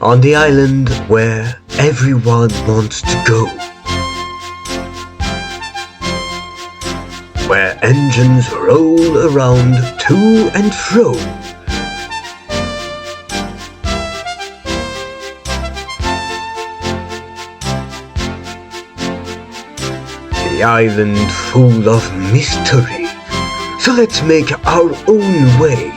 on the island where everyone wants to go, where engines roll around to and fro. The island full of mystery, so let's make our own way.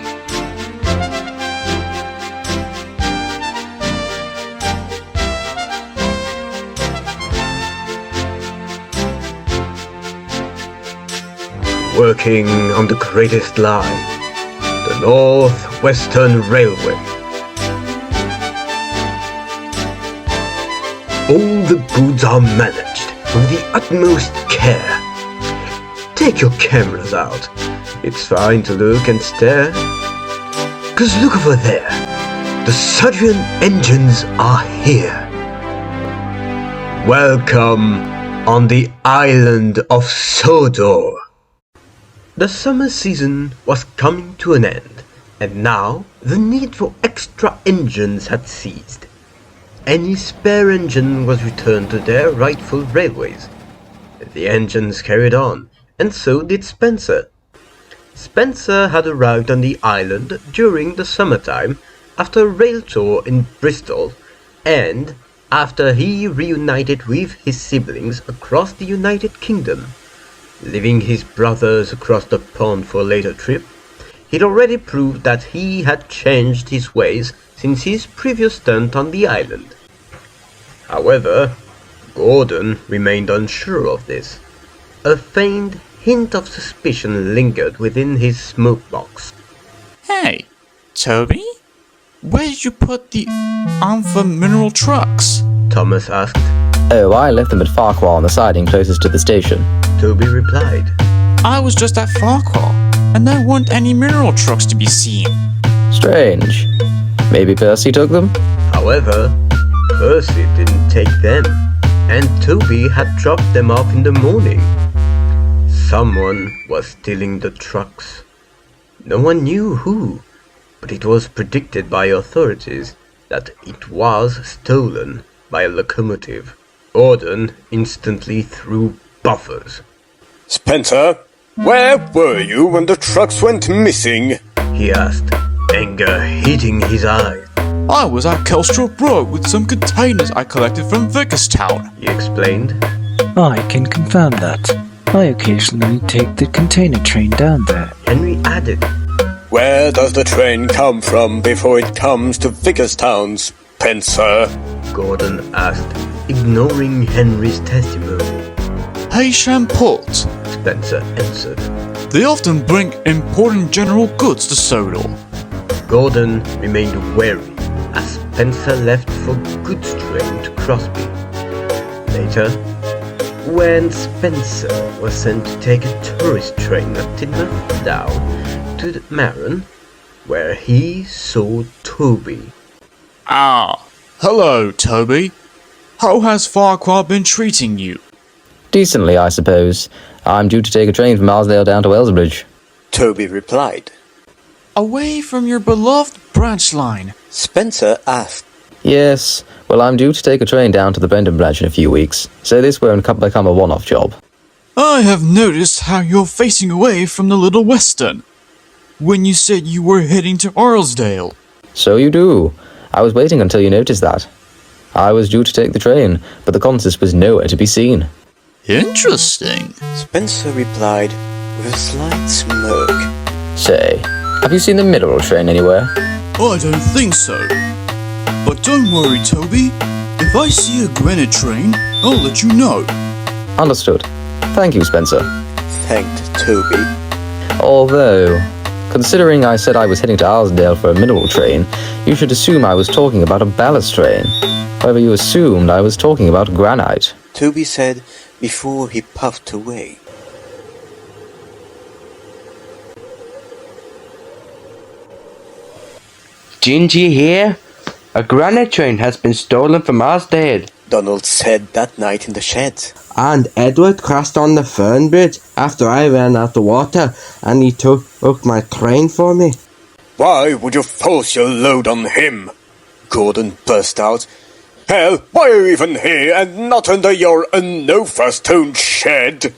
Working on the greatest line, the North-Western Railway. All the goods are managed with the utmost care. Take your cameras out. It's fine to look and stare. 'Cause look over there. The Sudrian engines are here. Welcome on the island of Sodor. The summer season was coming to an end, and now the need for extra engines had ceased. Any spare engine was returned to their rightful railways. The engines carried on, and so did Spencer. Spencer had arrived on the island during the summertime after a rail tour in Bristol, and after he reunited with his siblings across the United Kingdom. Leaving his brothers across the pond for a later trip, he'd already proved that he had changed his ways since his previous stunt on the island. However, Gordon remained unsure of this. A faint hint of suspicion lingered within his smoke box. Hey, Toby? Where did you put the Alpha mineral trucks? Thomas asked. Oh, I left them at Farquhar on the siding closest to the station. Toby replied. I was just at Farquhar, and there weren't any mineral trucks to be seen. Strange. Maybe Percy took them? However, Percy didn't take them, and Toby had dropped them off in the morning. Someone was stealing the trucks. No one knew who, but it was predicted by authorities that it was stolen by a locomotive. Gordon instantly threw buffers. Spencer, where were you when the trucks went missing? He asked, anger hitting his eyes. I was at Kelstrop Road with some containers I collected from Vicarstown, He explained. I can confirm that. I occasionally take the container train down there. Henry added. Where does the train come from before it comes to Vicarstown, Spencer? Gordon asked, ignoring Henry's testimony. Haysham Port. Spencer answered. They often bring important general goods to Sodor. Gordon remained wary as Spencer left for goods train to Crosby. Later, when Spencer was sent to take a tourist train at Tidmouth down to Maron, where he saw Toby. Ah, hello, Toby. How has Farquhar been treating you? Decently, I suppose. I'm due to take a train from Arsdale down to Wellsbridge. Toby replied. Away from your beloved branch line. Spencer asked. Yes, well, I'm due to take a train down to the Brendan branch in a few weeks, so this won't become a one-off job. I have noticed how you're facing away from the Little Western. When you said you were heading to Arsdale. So you do. I was waiting until you noticed that. I was due to take the train, but the consist was nowhere to be seen. Interesting. Spencer replied with a slight smirk. Say, have you seen the mineral train anywhere? I don't think so. But don't worry, Toby. If I see a granite train, I'll let you know. Understood. Thank you, Spencer. Thanked Toby. Although, considering I said I was heading to Arsdale for a mineral train, you should assume I was talking about a ballast train. However, you assumed I was talking about granite. Toby said before he puffed away. Didn't you hear? A granite train has been stolen from Arsdale. Donald said that night in the shed. And Edward crashed on the Fern Bridge after I ran out of water, and he took my train for me. Why would you force your load on him? Gordon burst out. Hell, why are you even here and not under your Unova-stone shed?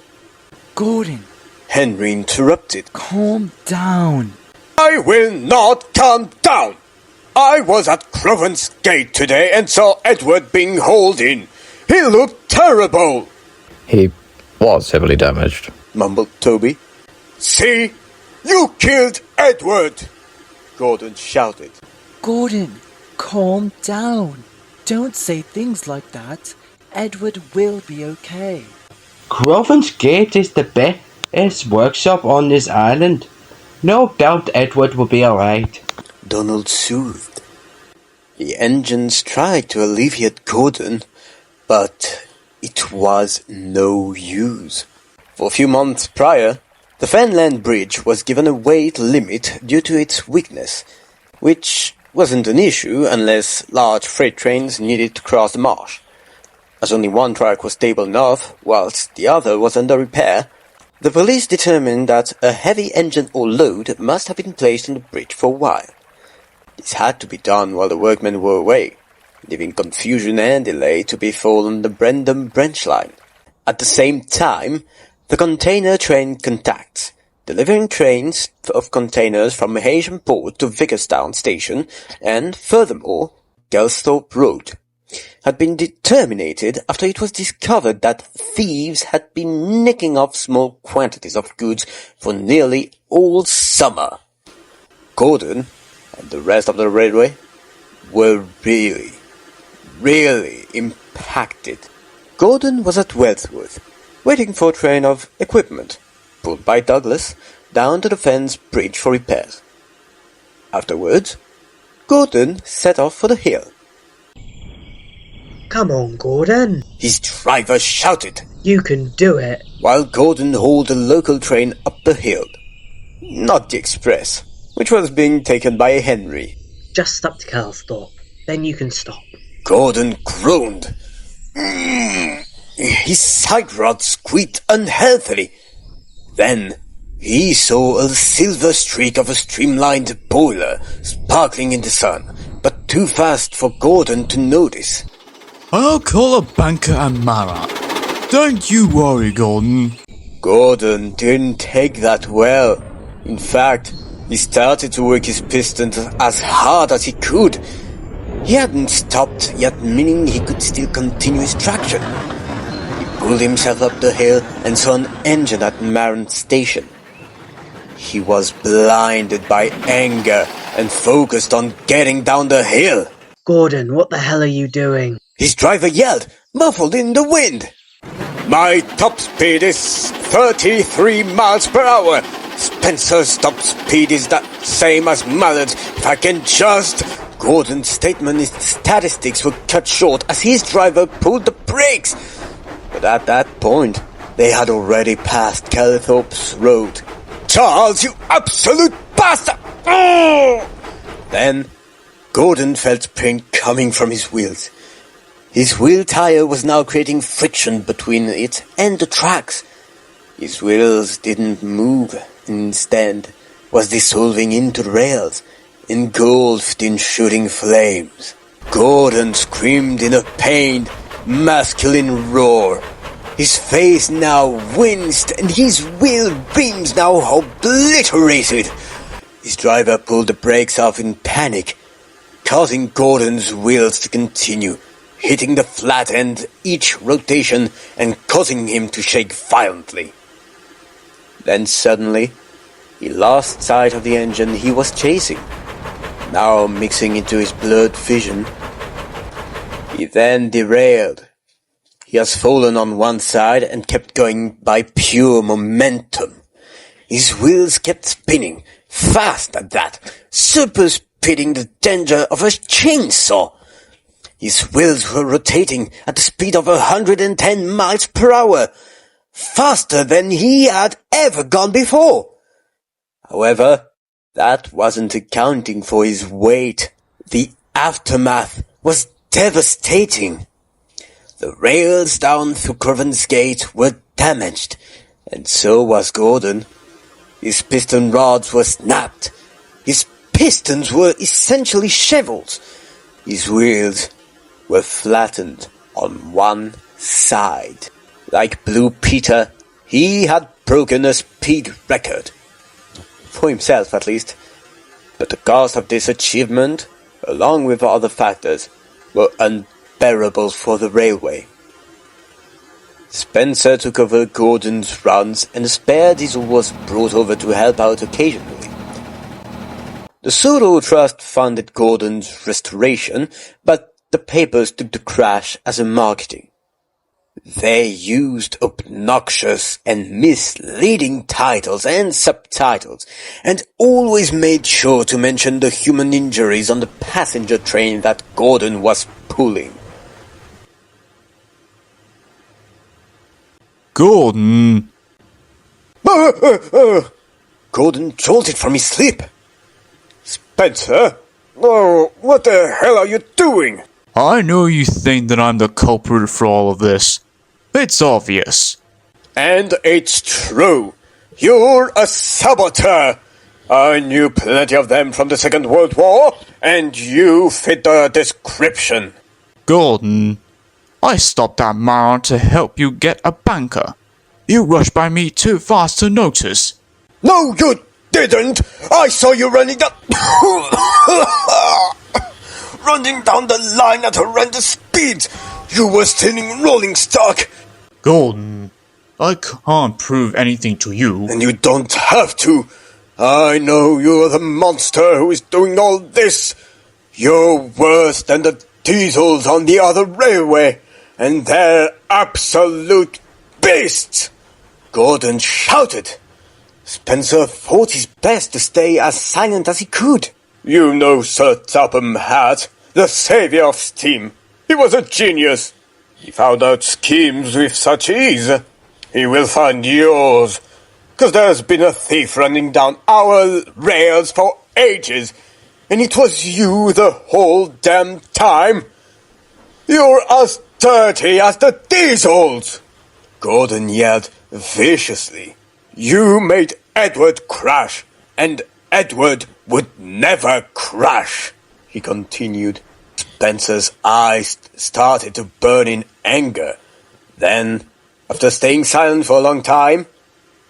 Gordon, Henry interrupted. calm down. I will not calm down. I was at Crovan's Gate today and saw Edward being hauled in. He looked terrible. He was heavily damaged, mumbled Toby. See? You killed Edward! Gordon shouted. Gordon, calm down. Don't say things like that. Edward will be okay. Crovan's Gate is the best workshop on this island. No doubt Edward will be alright. Donald soothed. The engines tried to alleviate Gordon, but it was no use. For a few months prior, the Fenland Bridge was given a weight limit due to its weakness, which wasn't an issue unless large freight trains needed to cross the marsh. As only one track was stable enough, whilst the other was under repair, the police determined that a heavy engine or load must have been placed on the bridge for a while. This had to be done while the workmen were away, leaving confusion and delay to befall on the Brendam branch line. At the same time, the container train contacts, delivering trains of containers from Haitian Port to Vickerstown Station and, furthermore, Gelsthorpe Road, had been terminated after it was discovered that thieves had been nicking off small quantities of goods for nearly all summer. Gordon and the rest of the railway were really impacted. Gordon was at Wellsworth, waiting for a train of equipment, pulled by Douglas, down to the Fens Bridge for repairs. Afterwards, Gordon set off for the hill. Come on, Gordon. His driver shouted, You can do it. while Gordon hauled the local train up the hill. Not the express, which was being taken by Henry. Just up to Gelsthorpe. Then you can stop. Gordon groaned. His side rod squeaked unhealthily. Then he saw a silver streak of a streamlined boiler sparkling in the sun, but too fast for Gordon to notice. I'll call a banker and Mara. Don't you worry, Gordon. Gordon didn't take that well. In fact, he started to work his pistons as hard as he could. He hadn't stopped, yet meaning he could still continue his traction. He pulled himself up the hill and saw an engine at Maron Station. He was blinded by anger and focused on getting down the hill. Gordon, what the hell are you doing? His driver yelled, muffled in the wind. My top speed is 33 miles per hour. Spencer's top speed is the same as Mallard's. If I can just... Gordon's statement and statistics were cut short as his driver pulled the brakes. But at that point, they had already passed Calthorpe's road. Charles, you absolute bastard! Oh! Then, Gordon felt pain coming from his wheels. His wheel tire was now creating friction between it and the tracks. His wheels didn't move, instead was dissolving into the rails, engulfed in shooting flames. Gordon screamed in a pained, masculine roar. His face now winced and his wheel beams now obliterated. His driver pulled the brakes off in panic, causing Gordon's wheels to continue, hitting the flat end each rotation and causing him to shake violently. Then suddenly, he lost sight of the engine he was chasing, now mixing into his blurred vision. He then derailed. He has fallen on one side and kept going by pure momentum. His wheels kept spinning, fast at that, superspeeding the danger of a chainsaw. His wheels were rotating at the speed of 110 miles per hour, faster than he had ever gone before. However, that wasn't accounting for his weight. The aftermath was devastating. The rails down through Crovan's Gate were damaged, and so was Gordon. His piston rods were snapped. His pistons were essentially shovels. His wheels were flattened on one side. Like Blue Peter, he had broken a speed record. For himself, at least. But the cost of this achievement, along with other factors, were unbearable for the railway. Spencer took over Gordon's runs, and a spare diesel was brought over to help out occasionally. The Soto Trust funded Gordon's restoration, but the papers took the crash as a marketing. They used obnoxious and misleading titles and subtitles, and always made sure to mention the human injuries on the passenger train that Gordon was pulling. Gordon! Gordon jolted from his sleep. Spencer? Oh, what the hell are you doing? I know you think that I'm the culprit for all of this. It's obvious. And it's true. You're a saboteur. I knew plenty of them from the Second World War, and you fit the description. Gordon, I stopped that moron to help you get a banker. You rushed by me too fast to notice. No, you didn't! I saw you running down... running down the line at horrendous speeds! You were stealing rolling stock! Gordon, I can't prove anything to you. And you don't have to! I know you're the monster who is doing all this! You're worse than the diesels on the other railway, and they're absolute beasts! Gordon shouted. Spencer thought it best to stay as silent as he could. You know Sir Topham Hatt, the savior of steam. He was a genius. He found out schemes with such ease. He will find yours. 'Cause there's been a thief running down our rails for ages, and it was you the whole damn time. You're as dirty as the diesels! Gordon yelled viciously. You made Edward crash, and Edward would never crash, he continued. Spencer's eyes started to burn in anger. Then, after staying silent for a long time,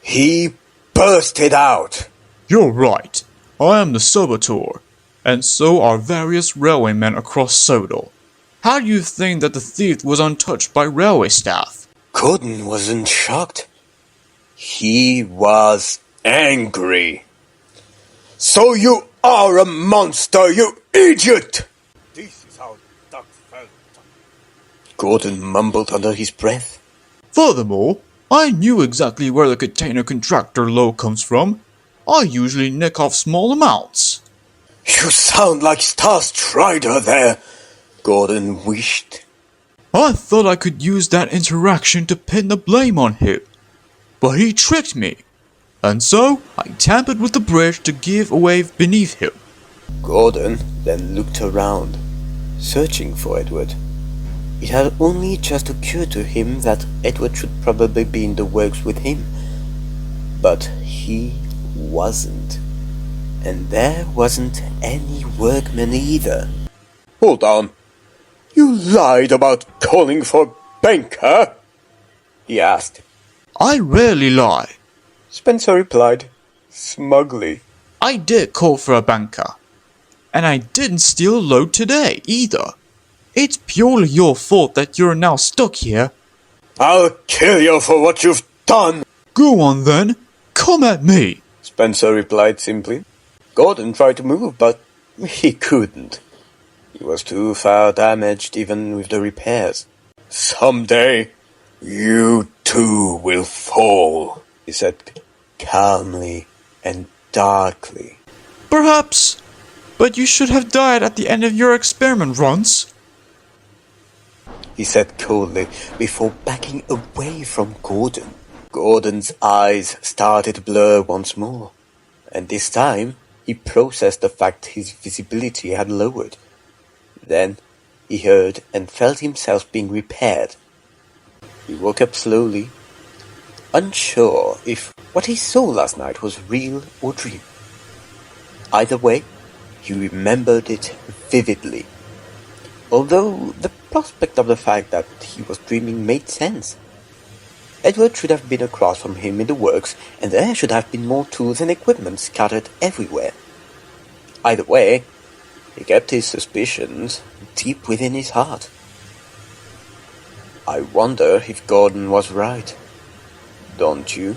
he bursted out. You're right. I am the saboteur, and so are various railwaymen across Sodor. How do you think that the thief was untouched by railway staff? Gordon wasn't shocked. He was angry. So you are a monster, you idiot! This is how Duck felt. Gordon mumbled under his breath. Furthermore, I knew exactly where the container contractor low comes from. I usually nick off small amounts. You sound like Star Strider there, Gordon wished. I thought I could use that interaction to pin the blame on him. But he tricked me. And so, I tampered with the bridge to give away beneath him. Gordon then looked around, searching for Edward. It had only just occurred to him that Edward should probably be in the works with him. But he wasn't. And there wasn't any workman either. Hold on. You lied about calling for banker? He asked. I rarely lie. Spencer replied, smugly. I did call for a banker. And I didn't steal a load today, either. It's purely your fault that you're now stuck here. I'll kill you for what you've done. Go on then. Come at me. Spencer replied simply. Gordon tried to move, but he couldn't. He was too far damaged even with the repairs. Someday, you too will fall, he said calmly and darkly. Perhaps. But you should have died at the end of your experiment runs. He said coldly before backing away from Gordon. Gordon's eyes started to blur once more, and this time he processed the fact his visibility had lowered. Then he heard and felt himself being repaired. He woke up slowly, unsure if what he saw last night was real or dream. Either way, he remembered it vividly. although the prospect of the fact that he was dreaming made sense. Edward should have been across from him in the works, and there should have been more tools and equipment scattered everywhere. Either way, he kept his suspicions deep within his heart. I wonder if Gordon was right. Don't you?